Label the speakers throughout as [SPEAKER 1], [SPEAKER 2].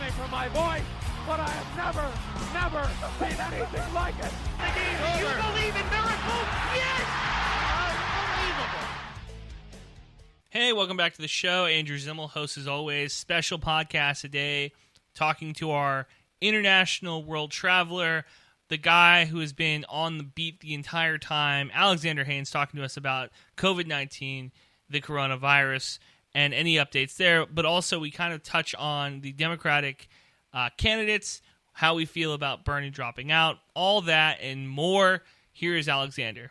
[SPEAKER 1] me for my voice, but I have never seen anything like it.
[SPEAKER 2] Do you believe in miracles? Yes! Unbelievable.
[SPEAKER 3] Hey, welcome back to the show. Andrew Zimmel, host as always. Special podcast today, talking to our international world traveler, the guy who has been on the beat the entire time, Alexander Haynes, talking to us about COVID-19, the coronavirus, and any updates there. But also, we kind of touch on the Democratic candidates, how we feel about Bernie dropping out, all that and more. Here is Alexander.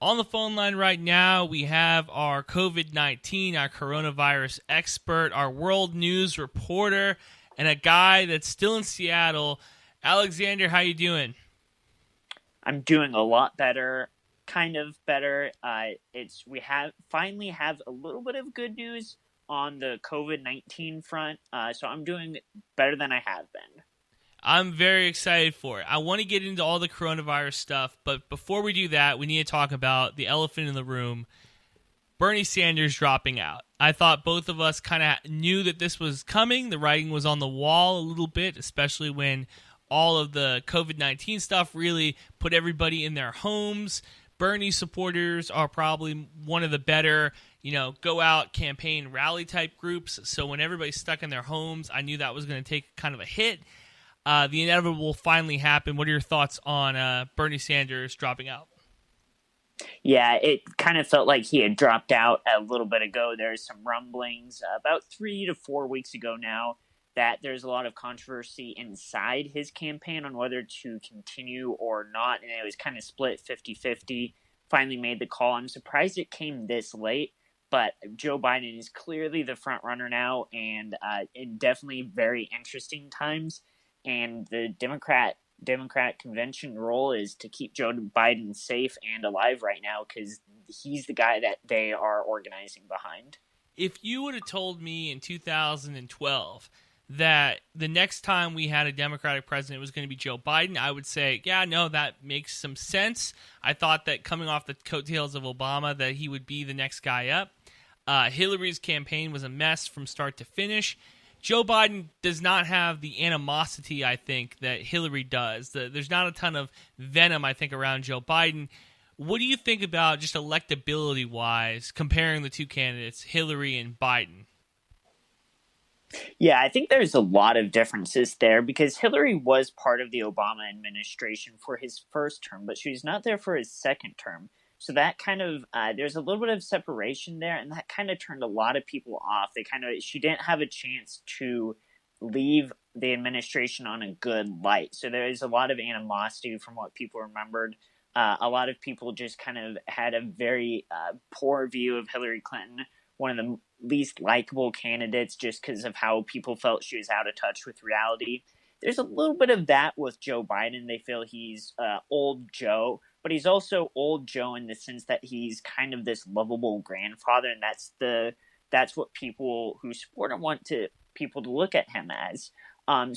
[SPEAKER 3] On the phone line right now, we have our COVID-19, our coronavirus expert, our world news reporter, and a guy that's still in Seattle. Alexander, how you doing?
[SPEAKER 4] I'm doing a lot better, kind of better. We finally have a little bit of good news on the COVID-19 front, so I'm doing better than I have been.
[SPEAKER 3] I'm very excited for it. I want to get into all the coronavirus stuff, but before we do that, we need to talk about the elephant in the room, Bernie Sanders dropping out. I thought both of us kind of knew that this was coming. The writing was on the wall a little bit, especially when all of the COVID-19 stuff really put everybody in their homes. Bernie supporters are probably one of the better, go out campaign rally type groups. So when everybody's stuck in their homes, I knew that was going to take kind of a hit. The inevitable will finally happen. What are your thoughts on Bernie Sanders dropping out?
[SPEAKER 4] Yeah, it kind of felt like he had dropped out a little bit ago. There's some rumblings about 3 to 4 weeks ago now that there's a lot of controversy inside his campaign on whether to continue or not, and it was kind of split 50-50. Finally made the call. I'm surprised it came this late, but Joe Biden is clearly the front runner now, and in definitely very interesting times. And the Democrat convention role is to keep Joe Biden safe and alive right now because he's the guy that they are organizing behind.
[SPEAKER 3] If you would have told me in 2012 that the next time we had a Democratic president was going to be Joe Biden, I would say, yeah, no, that makes some sense. I thought that coming off the coattails of Obama that he would be the next guy up. Hillary's campaign was a mess from start to finish. Joe Biden does not have the animosity, I think, that Hillary does. There's not a ton of venom, I think, around Joe Biden. What do you think about just electability-wise comparing the two candidates, Hillary and Biden?
[SPEAKER 4] Yeah, I think there's a lot of differences there because Hillary was part of the Obama administration for his first term, but she was not there for his second term. So that kind of, there's a little bit of separation there, and that kind of turned a lot of people off. She didn't have a chance to leave the administration on a good light. So there is a lot of animosity from what people remembered. A lot of people just kind of had a very poor view of Hillary Clinton, one of the least likable candidates just because of how people felt she was out of touch with reality. There's a little bit of that with Joe Biden. They feel he's old Joe. But he's also old Joe in the sense that he's kind of this lovable grandfather, and that's what people who support him want people to look at him as.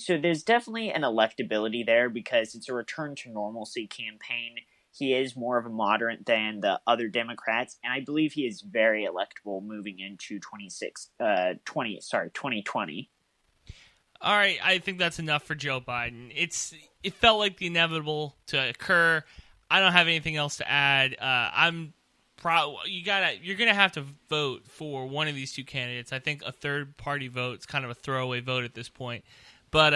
[SPEAKER 4] So there's definitely an electability there because it's a return to normalcy campaign. He is more of a moderate than the other Democrats, and I believe he is very electable moving into 2020.
[SPEAKER 3] All right, I think that's enough for Joe Biden. It felt like the inevitable to occur. I don't have anything else to add. You're gonna have to vote for one of these two candidates. I think a third party vote is kind of a throwaway vote at this point. But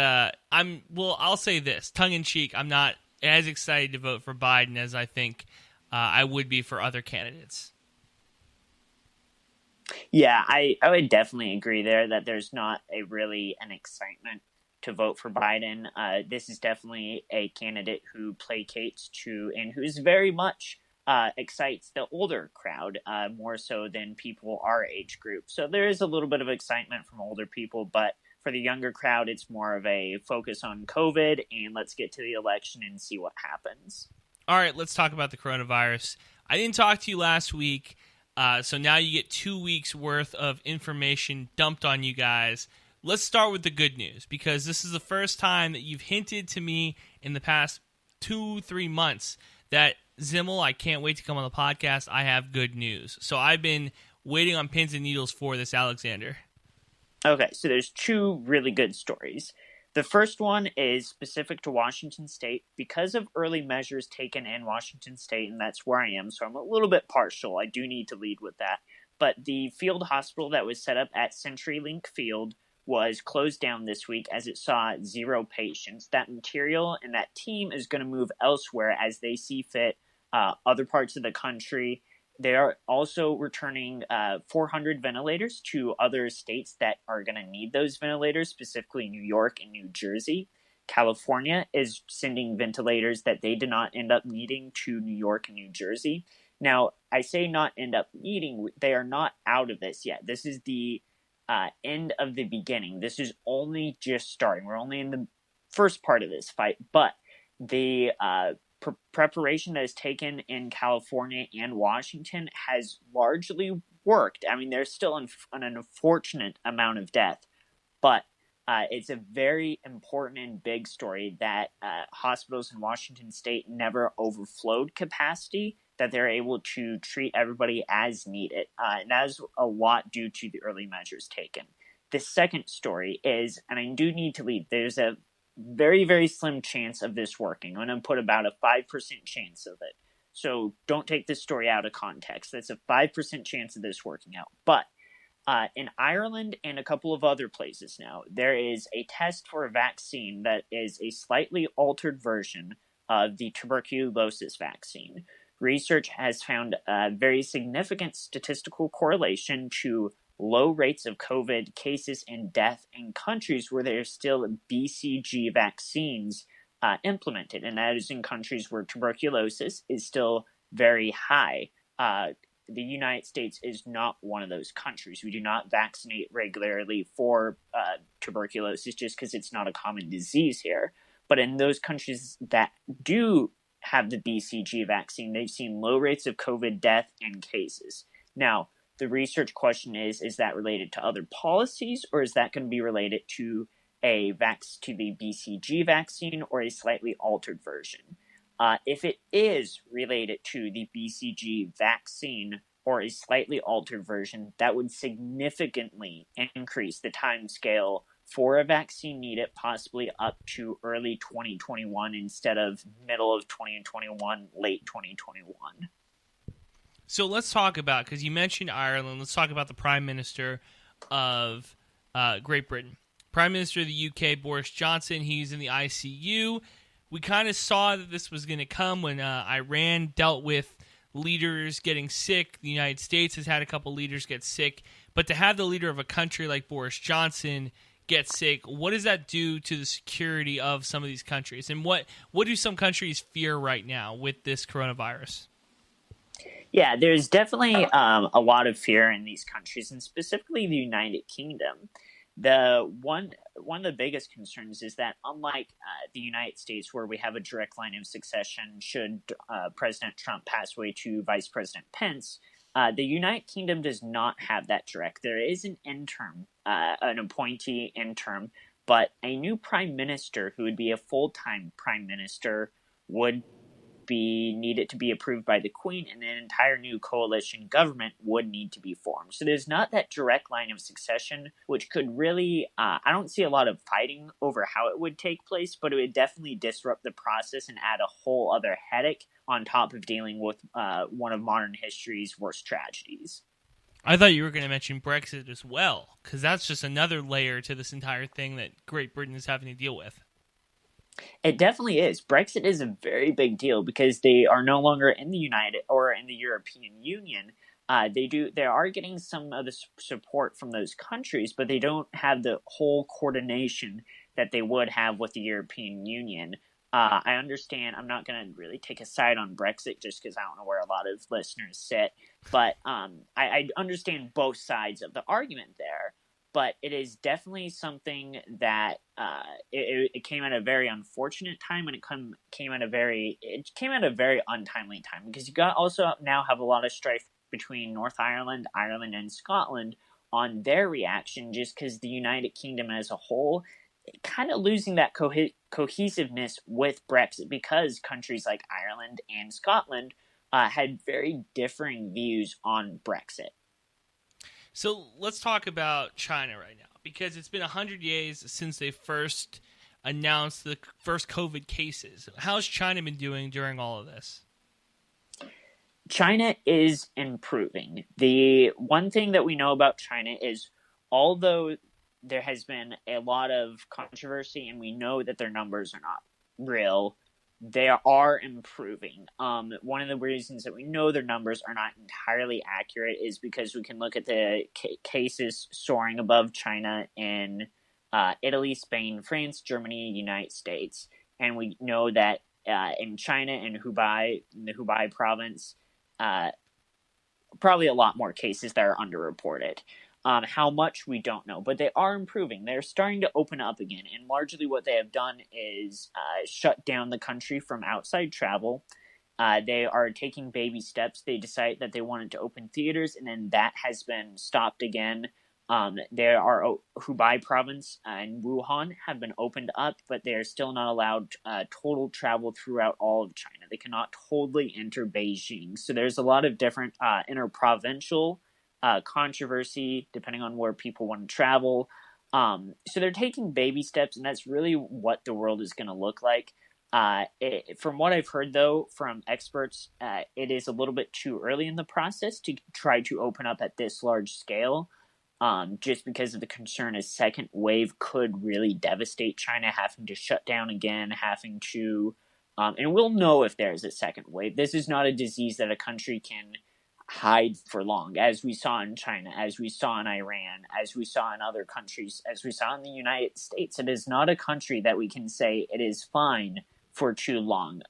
[SPEAKER 3] I'll say this, tongue in cheek, I'm not as excited to vote for Biden as I think I would be for other candidates.
[SPEAKER 4] Yeah, I would definitely agree there that there's not an excitement to vote for Biden. This is definitely a candidate who placates to and who's very much excites the older crowd more so than people our age group. So there is a little bit of excitement from older people, but for the younger crowd, it's more of a focus on COVID and let's get to the election and see what happens.
[SPEAKER 3] All right, let's talk about the coronavirus. I didn't talk to you last week, so now you get 2 weeks worth of information dumped on you guys. Let's start with the good news, because this is the first time that you've hinted to me in the past 2-3 months that, Zimmel, I can't wait to come on the podcast. I have good news. So I've been waiting on pins and needles for this, Alexander.
[SPEAKER 4] Okay, so there's two really good stories. The first one is specific to Washington State because of early measures taken in Washington State, and that's where I am, so I'm a little bit partial. I do need to lead with that. But the field hospital that was set up at CenturyLink Field was closed down this week as it saw 0 patients. That material and that team is going to move elsewhere as they see fit, other parts of the country. They are also returning 400 ventilators to other states that are going to need those ventilators, specifically New York and New Jersey. California is sending ventilators that they did not end up needing to New York and New Jersey. Now, I say not end up needing, they are not out of this yet. This is the end of the beginning. This is only just starting. We're only in the first part of this fight, but the preparation that is taken in California and Washington has largely worked. I mean, there's still an unfortunate amount of death, but it's a very important and big story that hospitals in Washington State never overflowed capacity, that they're able to treat everybody as needed. And that is a lot due to the early measures taken. The second story is, and I do need to lead, there's a very, very slim chance of this working. I'm going to put about a 5% chance of it. So don't take this story out of context. That's a 5% chance of this working out. But in Ireland and a couple of other places now, there is a test for a vaccine that is a slightly altered version of the tuberculosis vaccine. Research has found a very significant statistical correlation to low rates of COVID cases and death in countries where there are still BCG vaccines implemented, and that is in countries where tuberculosis is still very high. The United States is not one of those countries. We do not vaccinate regularly for tuberculosis just because it's not a common disease here. But in those countries that do have the BCG vaccine, they've seen low rates of COVID death and cases. Now, the research question is that related to other policies, or is that going to be related to the BCG vaccine or a slightly altered version? If it is related to the BCG vaccine or a slightly altered version, that would significantly increase the time scale for a vaccine needed, possibly up to early 2021 instead of middle of 2021, late 2021.
[SPEAKER 3] So let's talk about, because you mentioned Ireland, let's talk about the Prime Minister of Great Britain. Prime Minister of the UK, Boris Johnson, he's in the ICU. We kind of saw that this was going to come when Iran dealt with leaders getting sick. The United States has had a couple leaders get sick. But to have the leader of a country like Boris Johnson get sick, what does that do to the security of some of these countries? And what do some countries fear right now with this coronavirus?
[SPEAKER 4] Yeah, there's definitely a lot of fear in these countries, and specifically the United Kingdom. The one of the biggest concerns is that unlike the United States, where we have a direct line of succession should President Trump pass away to Vice President Pence, the United Kingdom does not have that direct. There is an interim, an appointee interim, but a new prime minister who would be a full-time prime minister would be needed to be approved by the Queen, and an entire new coalition government would need to be formed. So there's not that direct line of succession, which could really, I don't see a lot of fighting over how it would take place, but it would definitely disrupt the process and add a whole other headache on top of dealing with one of modern history's worst tragedies.
[SPEAKER 3] I thought you were going to mention Brexit as well, because that's just another layer to this entire thing that Great Britain is having to deal with.
[SPEAKER 4] It definitely is. Brexit is a very big deal because they are no longer in the United or in the European Union. They are getting some of the support from those countries, but they don't have the whole coordination that they would have with the European Union. I understand. I'm not going to really take a side on Brexit just because I don't know where a lot of listeners sit, but I understand both sides of the argument there. But it is definitely something that it came at a very unfortunate time, and it came at a very untimely time, because you also now have a lot of strife between North Ireland, Ireland, and Scotland on their reaction, just because the United Kingdom as a whole kind of losing that cohesiveness with Brexit, because countries like Ireland and Scotland had very differing views on Brexit.
[SPEAKER 3] So let's talk about China right now, because it's been 100 days since they first announced the first COVID cases. How's China been doing during all of this?
[SPEAKER 4] China is improving. The one thing that we know about China is, although there has been a lot of controversy and we know that their numbers are not real, they are improving. One of the reasons that we know their numbers are not entirely accurate is because we can look at the cases soaring above China in Italy, Spain, France, Germany, United States. And we know that in China, in the Hubei province, probably a lot more cases that are underreported. How much, we don't know, but they are improving. They're starting to open up again, and largely what they have done is shut down the country from outside travel. They are taking baby steps. They decided that they wanted to open theaters, and then that has been stopped again. There are Hubei province and Wuhan have been opened up, but they are still not allowed total travel throughout all of China. They cannot totally enter Beijing. So there's a lot of different interprovincial controversy depending on where people want to travel. So they're taking baby steps, and that's really what the world is going to look like. From what I've heard, though, from experts, it is a little bit too early in the process to try to open up at this large scale. Just because of the concern a second wave could really devastate China, having to shut down again, having to, and we'll know if there's a second wave. This is not a disease that a country can hide for long, as we saw in China, as we saw in Iran, as we saw in other countries, as we saw in the United States. It is not a country that we can say it is fine for too long.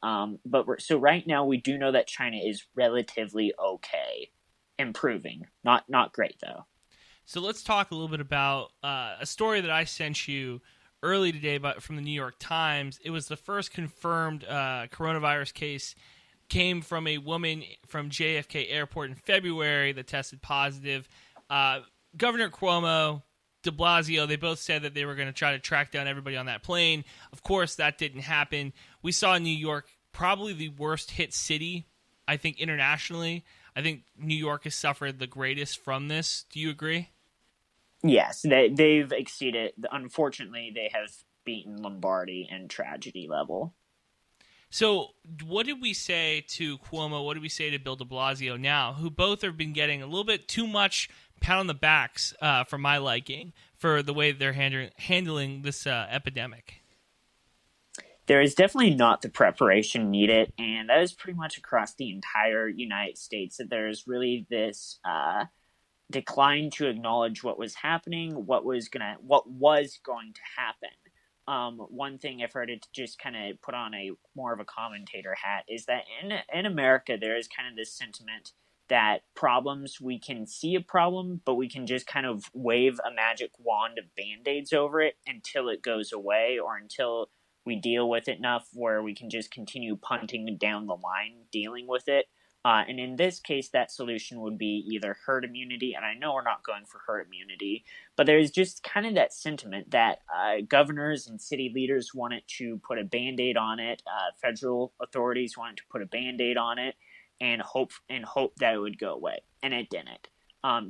[SPEAKER 4] So right now we do know that China is relatively okay, improving, not great though.
[SPEAKER 3] So let's talk a little bit about a story that I sent you early today from the New York Times. It was the first confirmed coronavirus case came from a woman from JFK Airport in February that tested positive. Governor Cuomo, de Blasio, they both said that they were going to try to track down everybody on that plane. Of course, that didn't happen. We saw New York, probably the worst hit city, I think, internationally. I think New York has suffered the greatest from this. Do you agree?
[SPEAKER 4] Yes, they've exceeded. Unfortunately, they have beaten Lombardy in tragedy level.
[SPEAKER 3] So what did we say to Cuomo? What did we say to Bill de Blasio now, who both have been getting a little bit too much pat on the backs for my liking for the way they're handling this epidemic?
[SPEAKER 4] There is definitely not the preparation needed, and that is pretty much across the entire United States, that there's really this decline to acknowledge what was happening, what was going to happen. One thing I've heard, to just kind of put on a more of a commentator hat, is that in America there is kind of this sentiment that problems, we can see a problem, but we can just kind of wave a magic wand of Band-Aids over it until it goes away, or until we deal with it enough where we can just continue punting down the line dealing with it. And in this case, that solution would be either herd immunity, and I know we're not going for herd immunity, but there's just kind of that sentiment that governors and city leaders wanted to put a Band-Aid on it, federal authorities wanted to put a Band-Aid on it, and hope that it would go away, and it didn't.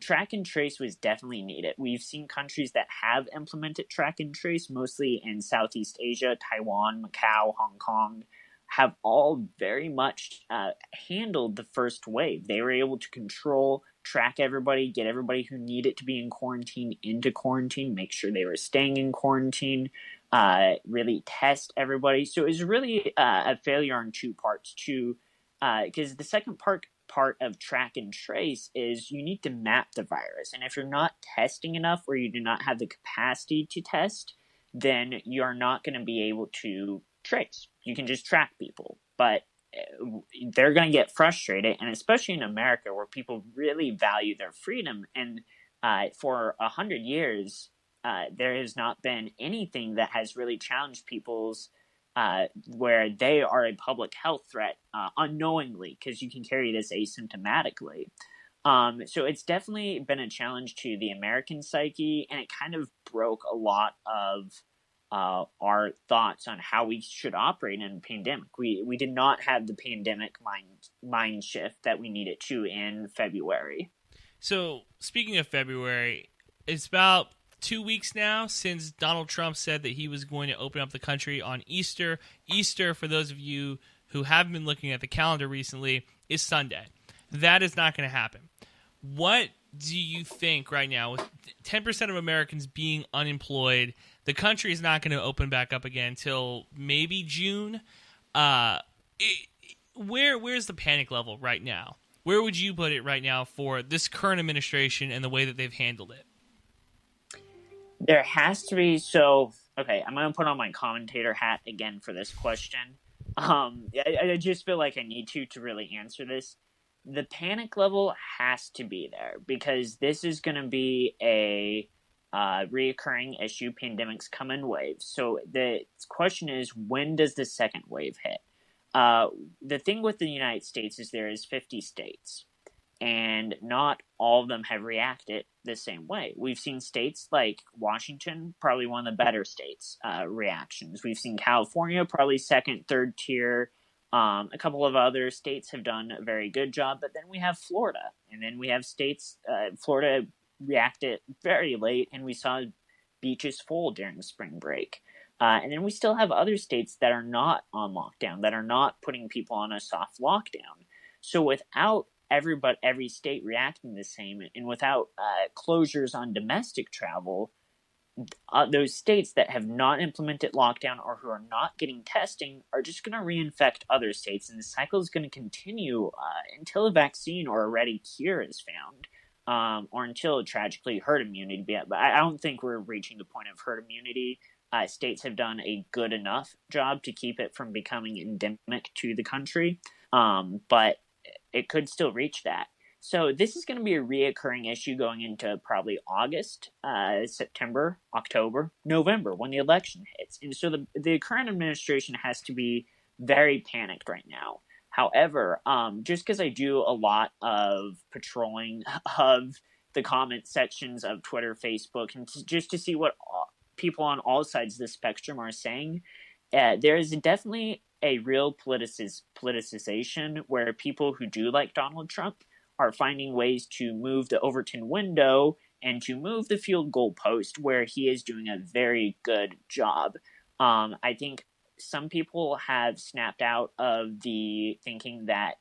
[SPEAKER 4] Track and trace was definitely needed. We've seen countries that have implemented track and trace, mostly in Southeast Asia, Taiwan, Macau, Hong Kong, have all very much handled the first wave. They were able to control, track everybody, get everybody who needed to be in quarantine into quarantine, make sure they were staying in quarantine, really test everybody. So it was really a failure on two parts, because the second part of track and trace is you need to map the virus. And if you're not testing enough, or you do not have the capacity to test, then you're not going to be able to trace. You can just track people, but they're going to get frustrated, and especially in America, where people really value their freedom. And for 100 years, there has not been anything that has really challenged people's where they are a public health threat unknowingly, because you can carry this asymptomatically. So it's definitely been a challenge to the American psyche, and it kind of broke a lot of our thoughts on how we should operate in a pandemic. We did not have the pandemic mind shift that we needed to in February.
[SPEAKER 3] So speaking of February, it's about 2 weeks now since Donald Trump said that he was going to open up the country on Easter. Easter, for those of you who have been looking at the calendar recently, is Sunday. That is not going to happen. What do you think right now, with 10% of Americans being unemployed, the country is not going to open back up again until maybe June? Where's the panic level right now? Where would you put it right now for this current administration and the way that they've handled it?
[SPEAKER 4] There has to be. So, okay, I'm going to put on my commentator hat again for this question. I just feel like I need to really answer this. The panic level has to be there because this is going to be a reoccurring issue. Pandemics come in waves. So the question is, when does the second wave hit? The thing with the United States is there is 50 states, and not all of them have reacted the same way. We've seen states like Washington, probably one of the better states, reactions. We've seen California, probably second, third tier. A couple of other states have done a very good job, but then we have Florida, and then we have states. Florida reacted very late, and we saw beaches full during spring break. And then we still have other states that are not on lockdown, that are not putting people on a soft lockdown. So without every state reacting the same, and without closures on domestic travel, those states that have not implemented lockdown or who are not getting testing are just going to reinfect other states, and the cycle is going to continue until a vaccine or a ready cure is found, or until tragically herd immunity. But I don't think we're reaching the point of herd immunity. States have done a good enough job to keep it from becoming endemic to the country, but it could still reach that. So this is going to be a reoccurring issue going into probably August, September, October, November, when the election hits. And so the current administration has to be very panicked right now. However, just because I do a lot of patrolling of the comment sections of Twitter, Facebook, and just to see what people on all sides of the spectrum are saying, there is definitely a real politicization where people who do like Donald Trump are finding ways to move the Overton window and to move the field goal post where he is doing a very good job. I think some people have snapped out of the thinking that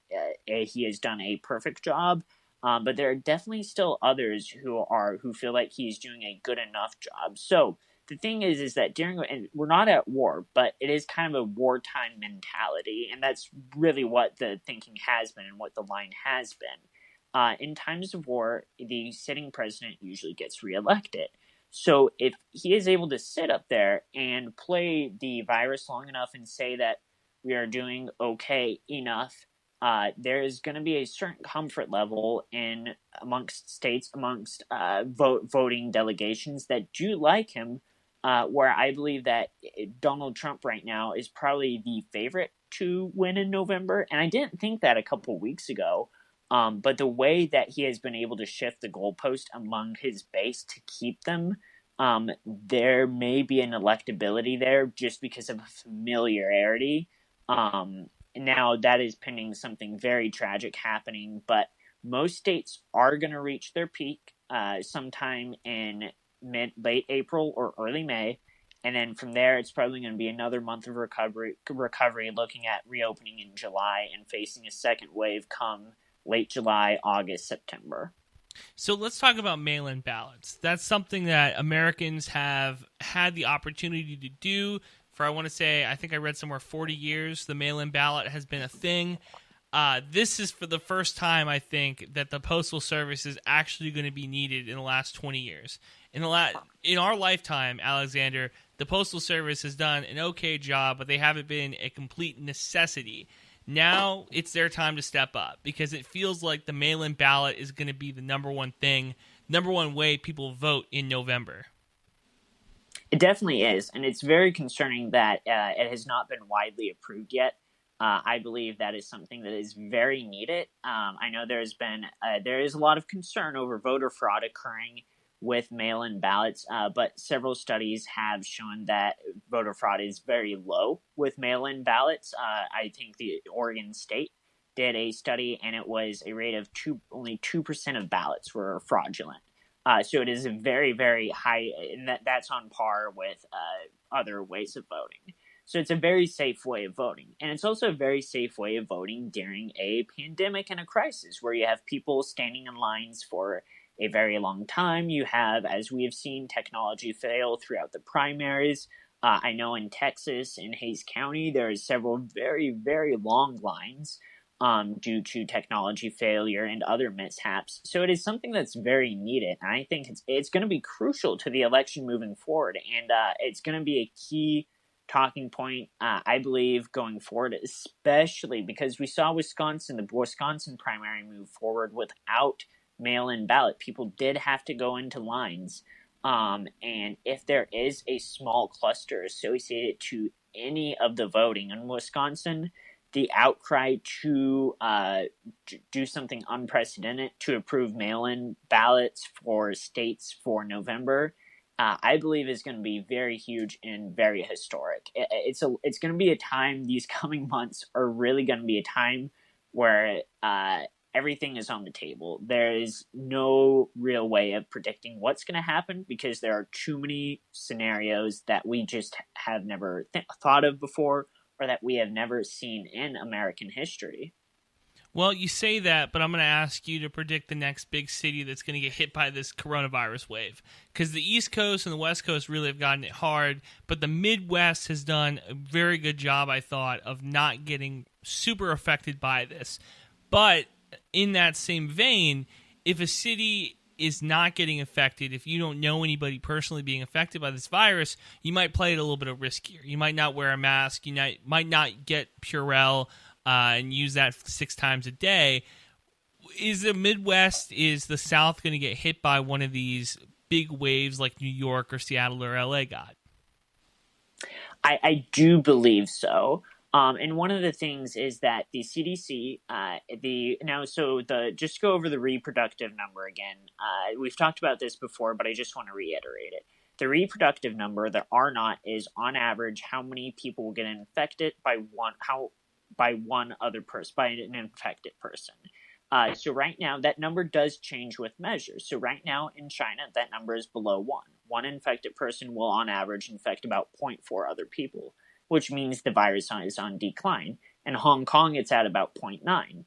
[SPEAKER 4] he has done a perfect job, but there are definitely still others who feel like he's doing a good enough job. So the thing is that and we're not at war, but it is kind of a wartime mentality, and that's really what the thinking has been and what the line has been. In times of war, the sitting president usually gets reelected. So if he is able to sit up there and play the virus long enough and say that we are doing okay enough, there is going to be a certain comfort level amongst states, amongst voting delegations that do like him, where I believe that Donald Trump right now is probably the favorite to win in November. And I didn't think that a couple weeks ago. But the way that he has been able to shift the goalpost among his base to keep them, there may be an electability there just because of familiarity. Now, that is pending something very tragic happening, but most states are going to reach their peak sometime in late April or early May. And then from there, it's probably going to be another month of recovery, looking at reopening in July and facing a second wave come late July, August, September.
[SPEAKER 3] So let's talk about mail-in ballots. That's something that Americans have had the opportunity to do for, I think I read somewhere 40 years. The mail-in ballot has been a thing. This is for the first time, I think, that the Postal Service is actually going to be needed in the last 20 years. In our lifetime, Alexander, the Postal Service has done an okay job, but they haven't been a complete necessity. Now it's their time to step up because it feels like the mail-in ballot is going to be the number one way people vote in November.
[SPEAKER 4] It definitely is, and it's very concerning that it has not been widely approved yet. I believe that is something that is very needed. I know there is a lot of concern over voter fraud occurring with mail-in ballots, but several studies have shown that voter fraud is very low with mail-in ballots. I think the Oregon State did a study, and it was a rate of only 2% of ballots were fraudulent. So it is a very, very high, and that's on par with other ways of voting. So it's a very safe way of voting. And it's also a very safe way of voting during a pandemic and a crisis where you have people standing in lines for a very long time. You have, as we have seen, technology fail throughout the primaries. I know in Texas, in Hayes County, there are several very, very long lines due to technology failure and other mishaps. So it is something that's very needed. And I think it's going to be crucial to the election moving forward. And it's going to be a key talking point, I believe, going forward, especially because we saw the Wisconsin primary move forward without mail-in ballot. People did have to go into lines. And if there is a small cluster associated to any of the voting in Wisconsin, the outcry to do something unprecedented to approve mail-in ballots for states for November, I believe is going to be very huge and very historic. It's going to be a time, these coming months are really going to be a time where everything is on the table. There is no real way of predicting what's going to happen because there are too many scenarios that we just have never thought of before or that we have never seen in American history.
[SPEAKER 3] Well, you say that, but I'm going to ask you to predict the next big city that's going to get hit by this coronavirus wave. Because the East Coast and the West Coast really have gotten it hard, but the Midwest has done a very good job, I thought, of not getting super affected by this. But in that same vein, if a city is not getting affected, if you don't know anybody personally being affected by this virus, you might play it a little bit of riskier. You might not wear a mask. You might not get Purell and use that 6 times a day. Is the South going to get hit by one of these big waves like New York or Seattle or LA got?
[SPEAKER 4] I do believe so. And one of the things is that the CDC, just go over the reproductive number again. We've talked about this before, but I just want to reiterate it. The reproductive number, the R naught, is on average how many people will get infected by an infected person. So right now, that number does change with measures. So right now in China, that number is below 1. One infected person will on average infect about 0.4 other people, which means the virus is on decline. In Hong Kong, it's at about 0.9.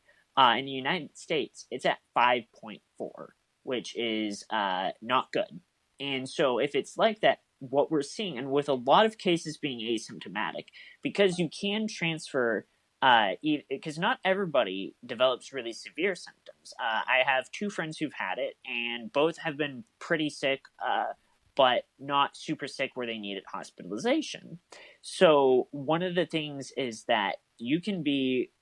[SPEAKER 4] In the United States, it's at 5.4, which is not good. And so if it's like that, what we're seeing, and with a lot of cases being asymptomatic, because you can transfer, because not everybody develops really severe symptoms. I have 2 friends who've had it, and both have been pretty sick, but not super sick where they needed hospitalization. So one of the things is that you can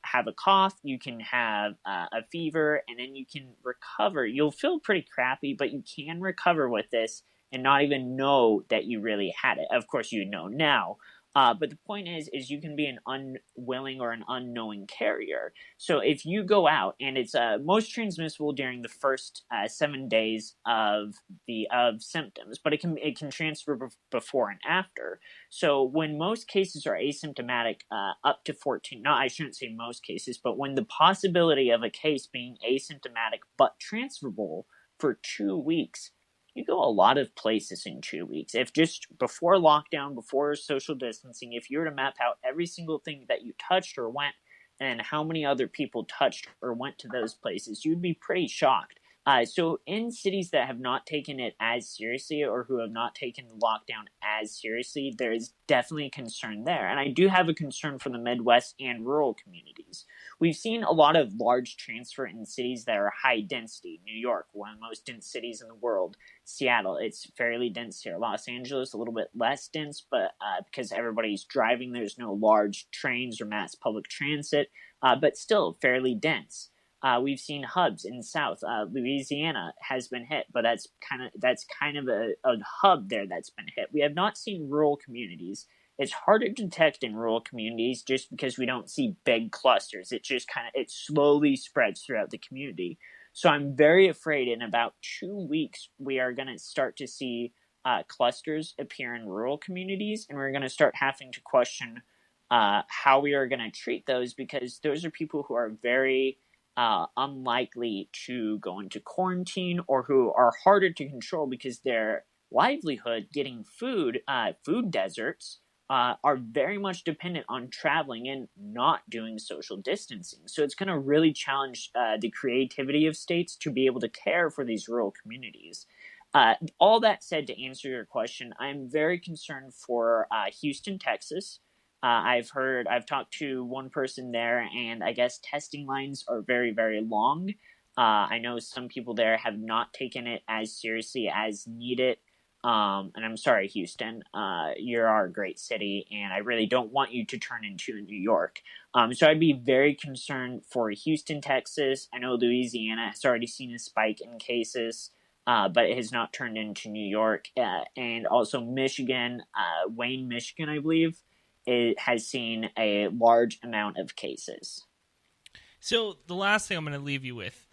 [SPEAKER 4] have a cough, you can have a fever, and then you can recover. You'll feel pretty crappy, but you can recover with this and not even know that you really had it. Of course, you know now. But the point is you can be an unwilling or an unknowing carrier. So if you go out, and it's most transmissible during the first 7 days of symptoms, but it can transfer before and after. So when most cases are asymptomatic, up to 14. No, I shouldn't say most cases, but when the possibility of a case being asymptomatic but transferable for 2 weeks. You go a lot of places in 2 weeks. If just before lockdown, before social distancing, if you were to map out every single thing that you touched or went and how many other people touched or went to those places, you'd be pretty shocked. So in cities that have not taken it as seriously or who have not taken the lockdown as seriously, there is definitely a concern there. And I do have a concern for the Midwest and rural communities. We've seen a lot of large transfer in cities that are high density. New York, one of the most dense cities in the world. Seattle, it's fairly dense here. Los Angeles, a little bit less dense, but because everybody's driving, there's no large trains or mass public transit, but still fairly dense. We've seen hubs in the South. Louisiana has been hit, but that's kind of a hub there that's been hit. We have not seen rural communities. It's harder to detect in rural communities just because we don't see big clusters. It slowly spreads throughout the community. So I'm very afraid in about 2 weeks we are going to start to see clusters appear in rural communities, and we're going to start having to question how we are going to treat those, because those are people who are very unlikely to go into quarantine or who are harder to control because their livelihood, getting food, food deserts, are very much dependent on traveling and not doing social distancing. So it's going to really challenge the creativity of states to be able to care for these rural communities. All that said, to answer your question, I'm very concerned for Houston, Texas. I've talked to one person there, and I guess testing lines are very, very long. I know some people there have not taken it as seriously as needed. And I'm sorry, Houston, you're our great city, and I really don't want you to turn into New York. So I'd be very concerned for Houston, Texas. I know Louisiana has already seen a spike in cases, but it has not turned into New York. And also Michigan, Wayne, Michigan, I believe, it has seen a large amount of cases.
[SPEAKER 3] So the last thing I'm going to leave you with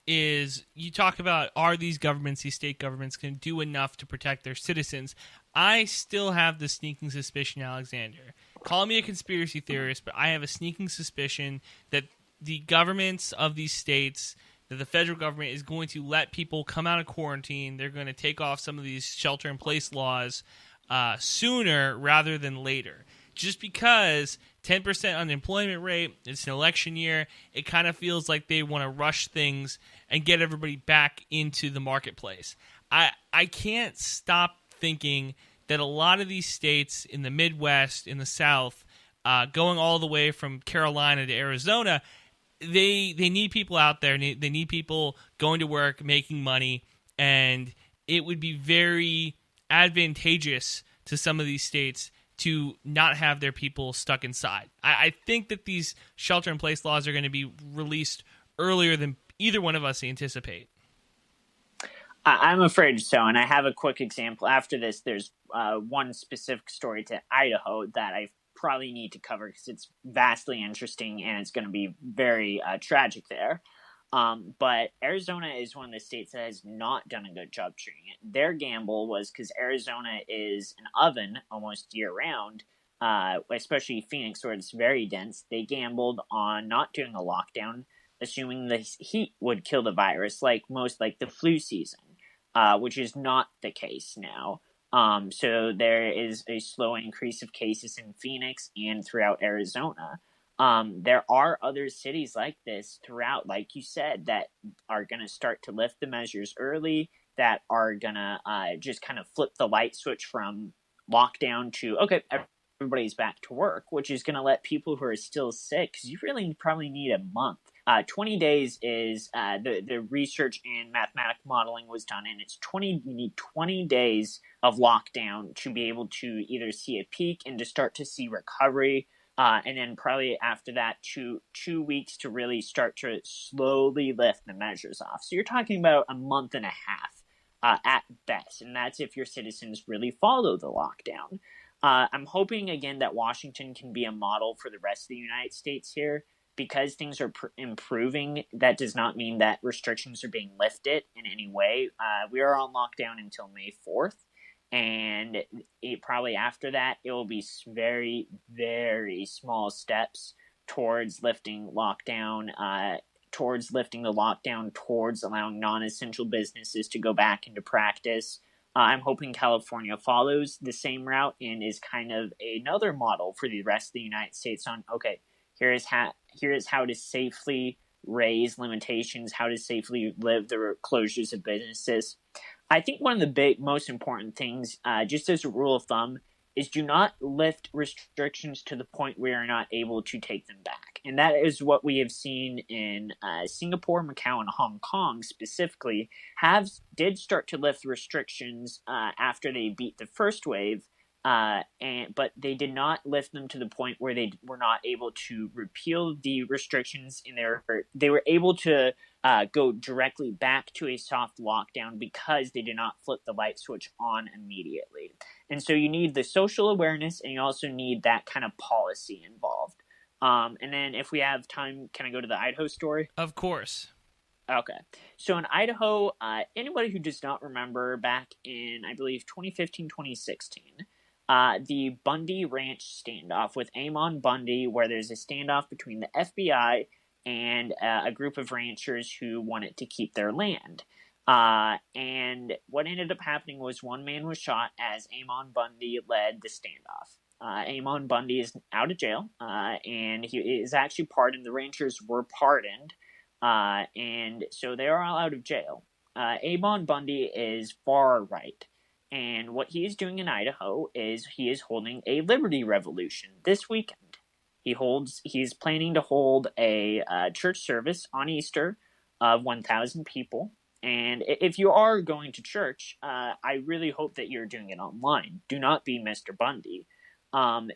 [SPEAKER 3] is you talk about, are these governments, these state governments, can do enough to protect their citizens? I still have the sneaking suspicion, Alexander. Call me a conspiracy theorist, but I have a sneaking suspicion that the governments of these states, that the federal government is going to let people come out of quarantine. They're going to take off some of these shelter-in-place laws sooner rather than later. Just because 10% unemployment rate, it's an election year, it kind of feels like they want to rush things and get everybody back into the marketplace. I can't stop thinking that a lot of these states in the Midwest, in the South, going all the way from Carolina to Arizona, they need people out there. They need people going to work, making money, and it would be very advantageous to some of these states to not have their people stuck inside. I think that these shelter-in-place laws are going to be released earlier than either one of us anticipate.
[SPEAKER 4] I'm afraid so, and I have a quick example. After this, there's one specific story to Idaho that I probably need to cover because it's vastly interesting and it's going to be very tragic there. But Arizona is one of the states that has not done a good job treating it. Their gamble was because Arizona is an oven almost year-round, especially Phoenix where it's very dense. They gambled on not doing a lockdown, assuming the heat would kill the virus, like the flu season, which is not the case now. So there is a slow increase of cases in Phoenix and throughout Arizona. There are other cities like this throughout, like you said, that are going to start to lift the measures early, that are going to just kind of flip the light switch from lockdown to, okay, everybody's back to work, which is going to let people who are still sick, because you really probably need a month. 20 days is the research and mathematical modeling was done, and you need 20 days of lockdown to be able to either see a peak and to start to see recovery. And then probably after that, two weeks to really start to slowly lift the measures off. So you're talking about a month and a half at best, and that's if your citizens really follow the lockdown. I'm hoping, again, that Washington can be a model for the rest of the United States here. Because things are improving, that does not mean that restrictions are being lifted in any way. We are on lockdown until May 4th. And probably after that, it will be very, very small steps towards lifting lockdown, towards allowing non-essential businesses to go back into practice. I'm hoping California follows the same route and is kind of another model for the rest of the United States on, okay, here is how to safely raise limitations, how to safely live the closures of businesses. I think one of the most important things, just as a rule of thumb, is do not lift restrictions to the point where you're not able to take them back. And that is what we have seen in Singapore, Macau, and Hong Kong specifically, did start to lift restrictions after they beat the first wave. But they did not lift them to the point where they were not able to repeal the restrictions, and they were able to go directly back to a soft lockdown because they did not flip the light switch on immediately. And so you need the social awareness, and you also need that kind of policy involved. And then if we have time, can I go to the Idaho story?
[SPEAKER 3] Of course.
[SPEAKER 4] Okay. So in Idaho, anybody who does not remember back in, I believe, 2015, 2016, the Bundy Ranch standoff with Amon Bundy, where there's a standoff between the FBI and a group of ranchers who wanted to keep their land. And what ended up happening was one man was shot as Amon Bundy led the standoff. Amon Bundy is out of jail, and he is actually pardoned. The ranchers were pardoned, and so they are all out of jail. Amon Bundy is far right, and what he is doing in Idaho is he is holding a liberty revolution this weekend. He's planning to hold a church service on Easter of 1,000 people. And if you are going to church, I really hope that you're doing it online. Do not be Mr. Bundy.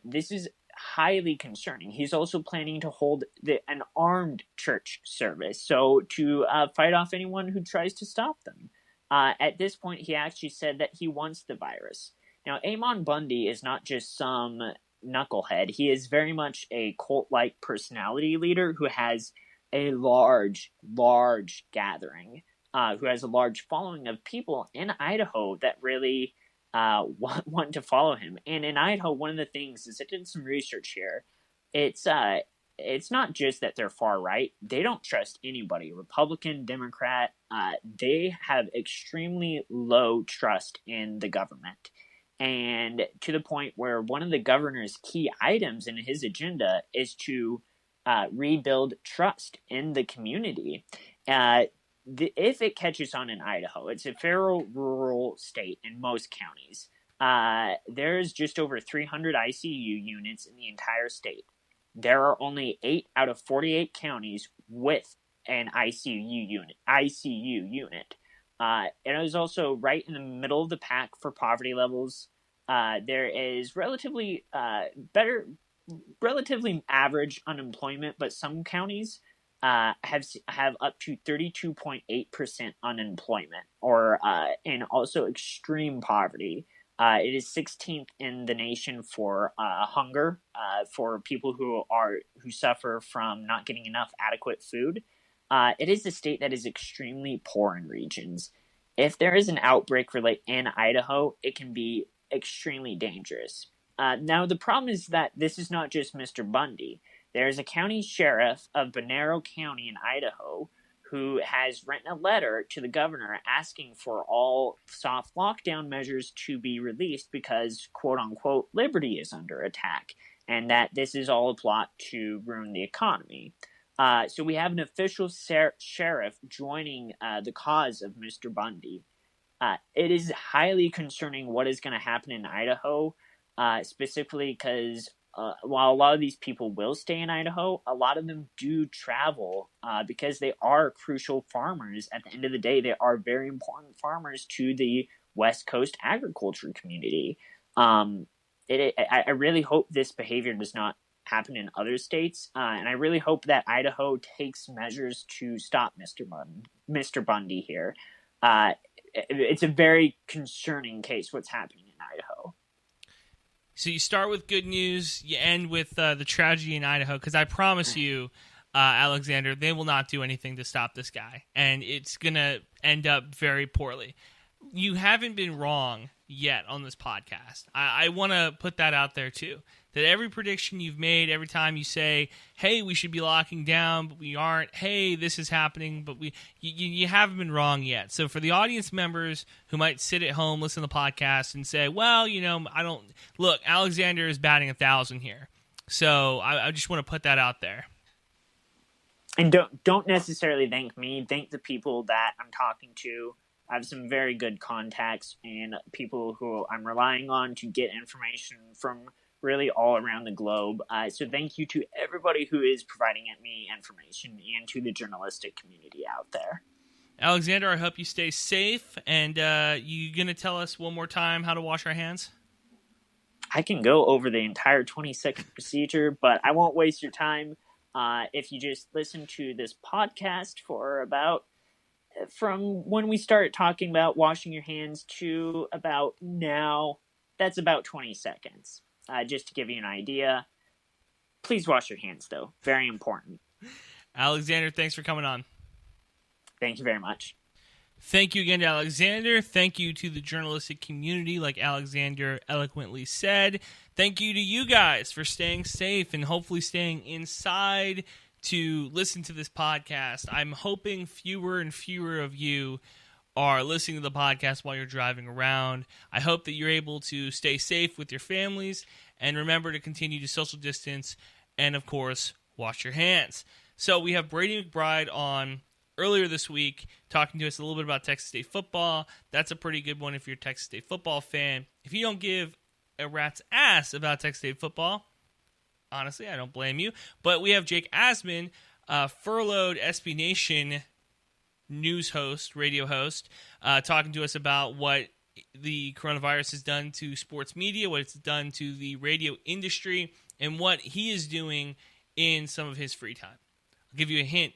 [SPEAKER 4] This is highly concerning. He's also planning to hold an armed church service, so to fight off anyone who tries to stop them. At this point, he actually said that he wants the virus. Now, Amon Bundy is not just some knucklehead. He is very much a cult-like personality leader who has a large gathering, who has a large following of people in Idaho that really want to follow him. And in Idaho, one of the things is I did some research here. It's not just that they're far right. They don't trust anybody, Republican, Democrat. They have extremely low trust in the government. And to the point where one of the governor's key items in his agenda is to rebuild trust in the community. If it catches on in Idaho, it's a fairly rural state in most counties. There's just over 300 ICU units in the entire state. There are only 8 out of 48 counties with an ICU unit. It is also right in the middle of the pack for poverty levels. There is relatively average unemployment, but some counties have up to 32.8% unemployment, and also extreme poverty. It is 16th in the nation for hunger, for people who suffer from not getting enough adequate food. It is a state that is extremely poor in regions. If there is an outbreak in Idaho, it can be extremely dangerous. Now, the problem is that this is not just Mr. Bundy. There's a county sheriff of Bonero County in Idaho who has written a letter to the governor asking for all soft lockdown measures to be released because, quote-unquote, liberty is under attack, and that this is all a plot to ruin the economy. So we have an official sheriff joining the cause of Mr. Bundy. It is highly concerning what is going to happen in Idaho, specifically because while a lot of these people will stay in Idaho, a lot of them do travel because they are crucial farmers. At the end of the day, they are very important farmers to the West Coast agriculture community. I really hope this behavior does not happen in other states, and I really hope that Idaho takes measures to stop Mr. Bundy here. It's a very concerning case what's happening in Idaho.
[SPEAKER 3] So you start with good news, you end with the tragedy in Idaho, because I promise you, Alexander, they will not do anything to stop this guy, and it's going to end up very poorly. You haven't been wrong yet on this podcast. I want to put that out there, too, that every prediction you've made, every time you say, hey, we should be locking down, but we aren't, hey, this is happening, but you haven't been wrong yet. So for the audience members who might sit at home, listen to the podcast, and say, well, look, Alexander is batting 1,000 here. So I just want to put that out there.
[SPEAKER 4] And don't necessarily thank me. Thank the people that I'm talking to. I have some very good contacts and people who I'm relying on to get information from really all around the globe. So thank you to everybody who is providing me information and to the journalistic community out there.
[SPEAKER 3] Alexander, I hope you stay safe. And you going to tell us one more time how to wash our hands?
[SPEAKER 4] I can go over the entire 20-second procedure, but I won't waste your time. If you just listen to this podcast for from when we started talking about washing your hands to about now, that's about 20 seconds. Just to give you an idea. Please wash your hands, though. Very important.
[SPEAKER 3] Alexander, thanks for coming on.
[SPEAKER 4] Thank you very much.
[SPEAKER 3] Thank you again to Alexander. Thank you to the journalistic community, like Alexander eloquently said. Thank you to you guys for staying safe and hopefully staying inside to listen to this podcast. I'm hoping fewer and fewer of you are listening to the podcast while you're driving around. I hope that you're able to stay safe with your families and remember to continue to social distance and, of course, wash your hands. So we have Brady McBride on earlier this week talking to us a little bit about Texas State football. That's a pretty good one if you're a Texas State football fan. If you don't give a rat's ass about Texas State football, honestly, I don't blame you. But we have Jake Asman, furloughed SB Nation news host, radio host, talking to us about what the coronavirus has done to sports media, what it's done to the radio industry, and what he is doing in some of his free time. I'll give you a hint.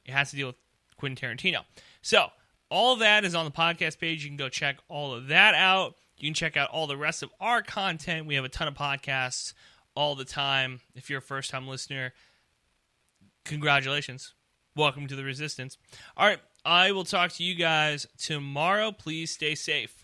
[SPEAKER 3] It has to deal with Quentin Tarantino. So, all that is on the podcast page. You can go check all of that out. You can check out all the rest of our content. We have a ton of podcasts all the time. If you're a first-time listener, congratulations. Welcome to the Resistance. All right, I will talk to you guys tomorrow. Please stay safe.